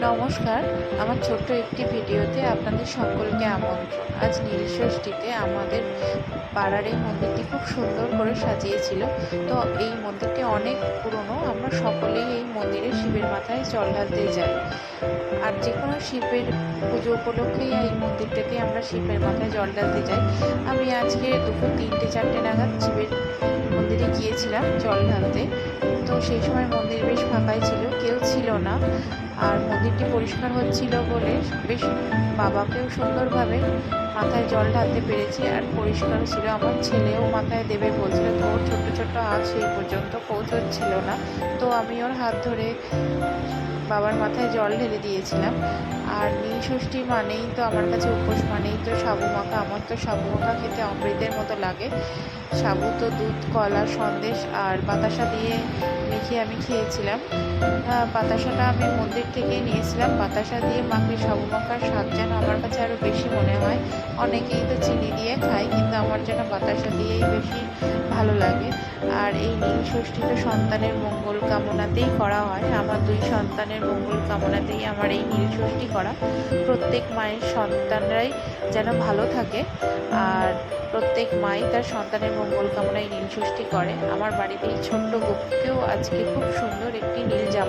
নমস্কার, আমার ছোট্ট একটি ভিডিওতে আপনাদের সকলকে আমন্ত্রণ। আজ নীলষষ্ঠীতে আমাদের পাড়ার এই মন্দিরটি খুব সুন্দর করে সাজিয়েছিল। তো এই মন্দিরটি অনেক পুরনো, আমরা সকলেই এই মন্দিরে শিবের মাথায় জল ঢালতে যাই। আর যে কোনো শিবের পুজো উপলক্ষেই এই মন্দিরটাতে আমরা শিবের মাথায় জল ঢালতে যাই। আমি আজকে দুপুর 3টে-4টে নাগাদ শিবের মন্দিরে গিয়েছিলাম জল ঢালতে। তো সেই সময় মন্দির বেশ ফাঁকাই ছিল, কেউ ছিল না। আর মন্দিরটি পরিষ্কার হচ্ছিল বলে বেশ বাবাকেও সুন্দরভাবে মাথায় জল ঢালতে পেরেছি, আর পরিষ্কার ছিল। আমার ছেলেও মাথায় দেবে বলছিল, তো ওর ছোট্ট ছোট্ট হাত সেই পর্যন্ত পৌঁছচ্ছিল না। তো আমি ওর হাত ধরে বাবার মাথায় জল ঢেলে দিয়েছিলাম। আর নীলষষ্ঠী মানেই তো আমার কাছে উপোস মানেই তো সাবু মাখা। আমার তো সাবু মাখা খেতে অমৃতের মতো লাগে। সাবু তো দুধ, কলা, সন্দেশ আর বাতাসা দিয়ে মেখে আমি খেয়েছিলাম। বাতাসাটা আমি মন্দির থেকেই নিয়েছিলাম। বাতাসা দিয়ে মাখলে সাবু মাখার স্বাদ যেন আমার কাছে আরও বেশি মনে হয়। অনেকেই তো চিনি দিয়ে খায়, কিন্তু আমার যেন বাতাসা দিয়েই বেশি ভালো লাগে। আর এই নীলষষ্ঠী তো সন্তানের মঙ্গল কামনাতেই করা হয়। আমার 2 সন্তানের মঙ্গল কামনাতেই আমার এই নীলষষ্ঠী করা। প্রত্যেক মায়ের সন্তানরাই যেন ভালো থাকে, আর প্রত্যেক মাই তার সন্তানের মঙ্গল কামনায় নীলষষ্ঠী করে। আমার বাড়িতে এই ছোট্ট গোপুকেও আজকে খুব সুন্দর একটি নীল জামা